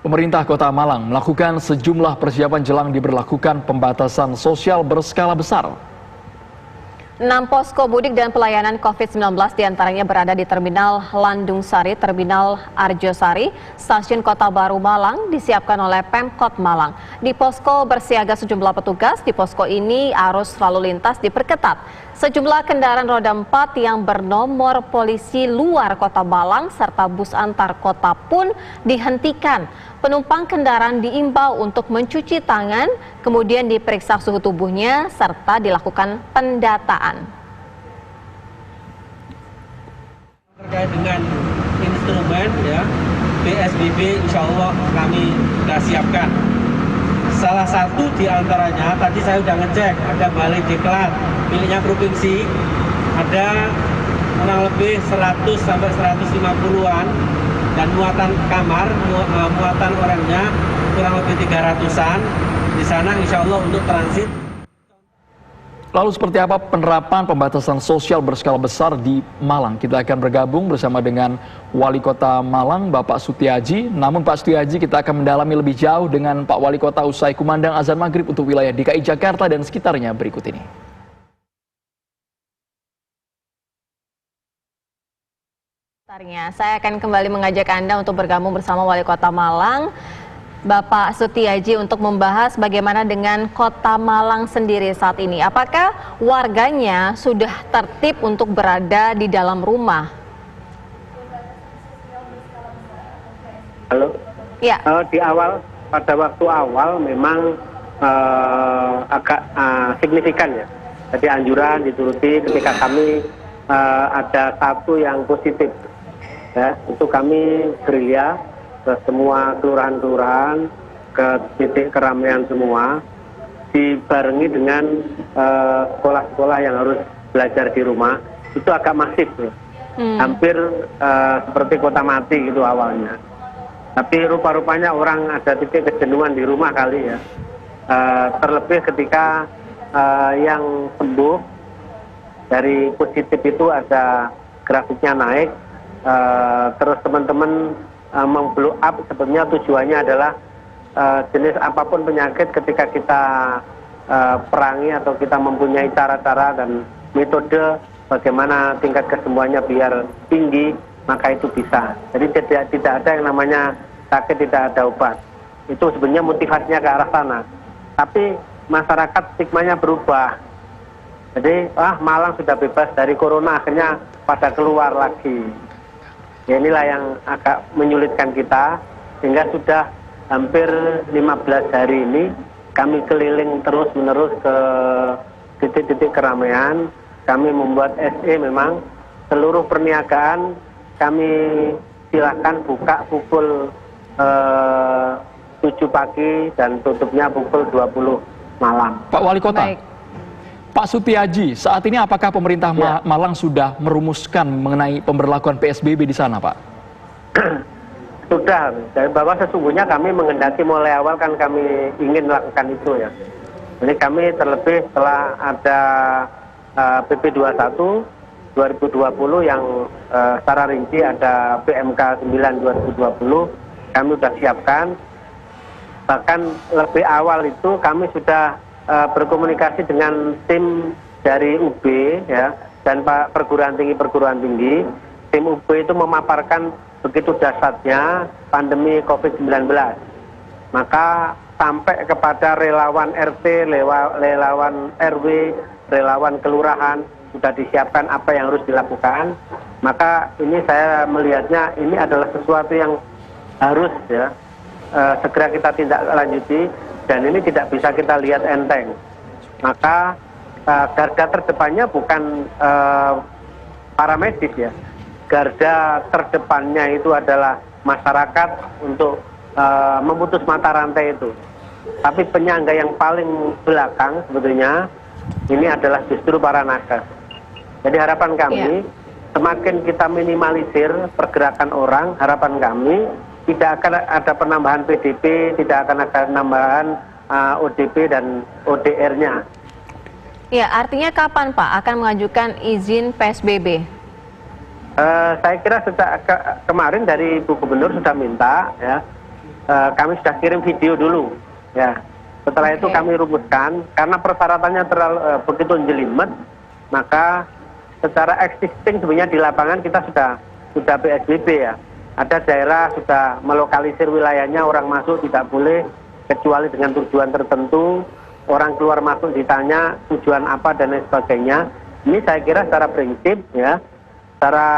Pemerintah Kota Malang melakukan sejumlah persiapan jelang diberlakukan pembatasan sosial berskala besar. 6 posko mudik dan pelayanan COVID-19 diantaranya berada di Terminal Landung Sari, Terminal Arjosari, Stasiun Kota Baru Malang disiapkan oleh Pemkot Malang. Di posko bersiaga sejumlah petugas. Di posko ini arus lalu lintas diperketat. Sejumlah kendaraan roda 4 yang bernomor polisi luar Kota Malang serta bus antar kota pun dihentikan. Penumpang kendaraan diimbau untuk mencuci tangan, kemudian diperiksa suhu tubuhnya, serta dilakukan pendataan. Terkait dengan instrumen ya, PSBB insya Allah kami sudah siapkan. Salah satu di antaranya, tadi saya sudah ngecek, ada balai diklat miliknya provinsi, ada kurang lebih 100 sampai 150-an, dan muatan kamar, muatan orangnya kurang lebih 300-an di sana insya Allah untuk transit. Lalu seperti apa penerapan pembatasan sosial berskala besar di Malang? Kita akan bergabung bersama dengan Wali Kota Malang, Bapak Sutiaji. Namun Pak Sutiaji, kita akan mendalami lebih jauh dengan Pak Wali Kota usai kumandang azan maghrib untuk wilayah DKI Jakarta dan sekitarnya berikut ini. Saya akan kembali mengajak Anda untuk bergabung bersama Wali Kota Malang, Bapak Sutiaji, untuk membahas bagaimana dengan Kota Malang sendiri saat ini. Apakah warganya sudah tertib untuk berada di dalam rumah? Halo? Ya. Pada waktu awal memang agak signifikan ya. Jadi anjuran dituruti ketika kami ada satu yang positif. Ya, itu kami gerilya ke semua kelurahan-kelurahan, ke titik keramaian semua, dibarengi dengan sekolah-sekolah yang harus belajar di rumah. Itu agak masif ya. Hampir seperti kota mati gitu awalnya. Tapi rupa-rupanya orang ada titik kejenuhan di rumah kali ya. Terlebih ketika yang sembuh dari positif itu ada grafiknya naik. Terus teman-teman memblow up, sebetulnya tujuannya adalah jenis apapun penyakit ketika kita perangi atau kita mempunyai cara-cara dan metode bagaimana tingkat kesembuhannya biar tinggi, maka itu bisa. Jadi tidak ada yang namanya sakit tidak ada obat. Itu sebenarnya motivasinya ke arah sana. Tapi masyarakat stigmanya berubah. Jadi Malang sudah bebas dari corona, akhirnya pada keluar lagi. Ya, inilah yang agak menyulitkan kita, sehingga sudah hampir 15 hari ini kami keliling terus-menerus ke titik-titik keramaian. Kami membuat SE memang, seluruh perniagaan kami silakan buka pukul 7 pagi dan tutupnya pukul 20 malam. Pak Wali Kota. Baik. Pak Sutiaji, saat ini apakah pemerintah Malang sudah merumuskan mengenai pemberlakuan PSBB di sana, Pak? Sudah, dan bahwa sesungguhnya kami menghendaki mulai awal kan kami ingin melakukan itu ya. Jadi kami terlebih setelah ada PP 21 2020 yang secara rinci ada PMK 9 2020, kami sudah siapkan. Bahkan lebih awal itu kami sudah berkomunikasi dengan tim dari UB ya, dan perguruan tinggi. Tim UB itu memaparkan begitu dahsyatnya pandemi COVID-19. Maka sampai kepada relawan RT, relawan RW, relawan kelurahan sudah disiapkan apa yang harus dilakukan. Maka ini saya melihatnya ini adalah sesuatu yang harus ya segera kita tindak lanjuti. Dan ini tidak bisa kita lihat enteng. Maka garda terdepannya bukan para medis ya. Garda terdepannya itu adalah masyarakat untuk memutus mata rantai itu. Tapi penyangga yang paling belakang sebetulnya ini adalah justru para nakes. Jadi harapan kami semakin kita minimalisir pergerakan orang, harapan kami tidak akan ada penambahan PDP, tidak akan ada penambahan ODP dan ODR-nya. Ya, artinya kapan Pak akan mengajukan izin PSBB? Saya kira sejak kemarin dari Bu Gubernur sudah minta ya, kami sudah kirim video dulu, ya. Setelah itu kami rumuskan, karena persyaratannya terlalu begitu jelimet, maka secara existing sebenarnya di lapangan kita sudah PSBB ya. Ada daerah sudah melokalisir wilayahnya, orang masuk tidak boleh kecuali dengan tujuan tertentu, orang keluar masuk ditanya tujuan apa dan lain sebagainya. Ini saya kira secara prinsip ya, secara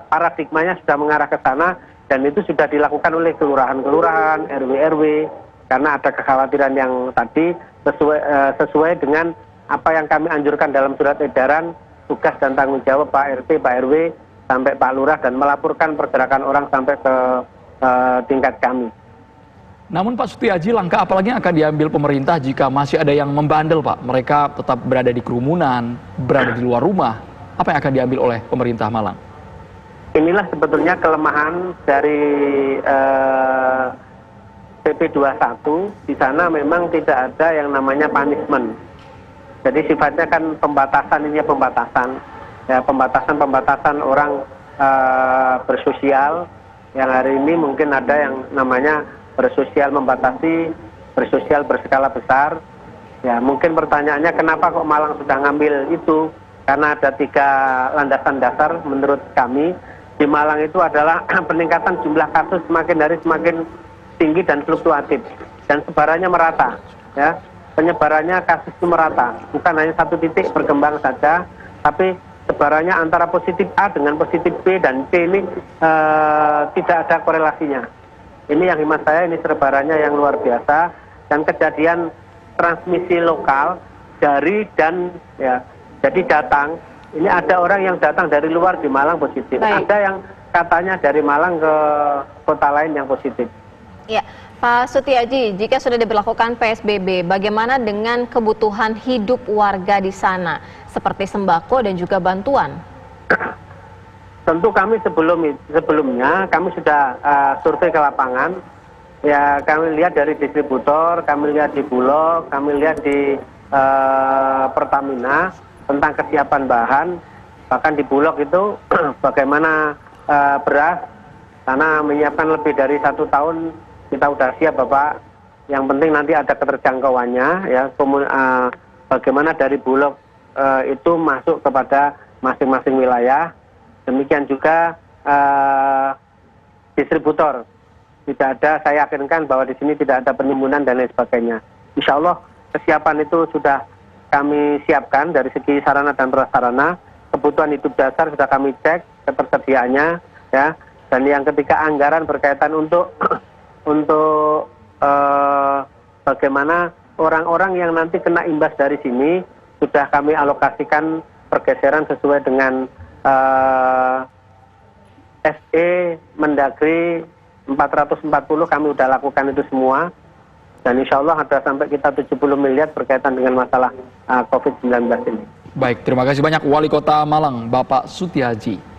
paradigmanya sudah mengarah ke sana, dan itu sudah dilakukan oleh kelurahan-kelurahan, RW-RW, karena ada kekhawatiran yang tadi sesuai dengan apa yang kami anjurkan dalam surat edaran tugas dan tanggung jawab Pak RT, Pak RW, sampai Pak Lurah, dan melaporkan pergerakan orang sampai ke tingkat kami. Namun Pak Sutiaji, langkah apa lagi yang akan diambil pemerintah jika masih ada yang membandel, Pak? Mereka tetap berada di kerumunan, berada di luar rumah. Apa yang akan diambil oleh pemerintah Malang? Inilah sebetulnya kelemahan dari PP 21. Di sana memang tidak ada yang namanya punishment. Jadi sifatnya kan pembatasan, ini pembatasan. Ya, pembatasan orang bersosial, yang hari ini mungkin ada yang namanya bersosial membatasi, bersosial berskala besar. Ya, mungkin pertanyaannya kenapa kok Malang sudah ngambil itu? Karena ada 3 landasan dasar menurut kami. Di Malang itu adalah peningkatan jumlah kasus semakin hari semakin tinggi dan fluktuatif, dan sebarannya merata. Ya, penyebarannya kasus itu merata, bukan hanya satu titik berkembang saja, tapi sebarannya antara positif A dengan positif B dan C ini tidak ada korelasinya. Ini yang hemat saya, ini sebarannya yang luar biasa, dan kejadian transmisi lokal dari dan ya, jadi datang, ini ada orang yang datang dari luar di Malang positif. Baik. Ada yang katanya dari Malang ke kota lain yang positif. Ya, Pak Sutiaji, jika sudah diberlakukan PSBB, bagaimana dengan kebutuhan hidup warga di sana, seperti sembako dan juga bantuan? Tentu kami sebelumnya kami sudah survei ke lapangan. Ya, kami lihat dari distributor, kami lihat di Bulog, kami lihat di Pertamina tentang kesiapan bahan. Bahkan di Bulog itu bagaimana beras, karena menyiapkan lebih dari 1 tahun kita sudah siap Bapak. Yang penting nanti ada keterjangkauannya ya. Bagaimana dari Bulog itu masuk kepada masing-masing wilayah. Demikian juga distributor. Tidak ada, saya yakinkan bahwa di sini tidak ada penimbunan dan lain sebagainya. Insya Allah kesiapan itu sudah kami siapkan dari segi sarana dan prasarana. Kebutuhan hidup dasar sudah kami cek ketersediaannya ya. Dan yang ketiga, anggaran berkaitan untuk bagaimana orang-orang yang nanti kena imbas dari sini sudah kami alokasikan pergeseran sesuai dengan SE Mendagri 440, kami sudah lakukan itu semua, dan insya Allah ada sampai kita 70 miliar berkaitan dengan masalah COVID-19 ini. Baik, terima kasih banyak Wali Kota Malang, Bapak Sutiaji.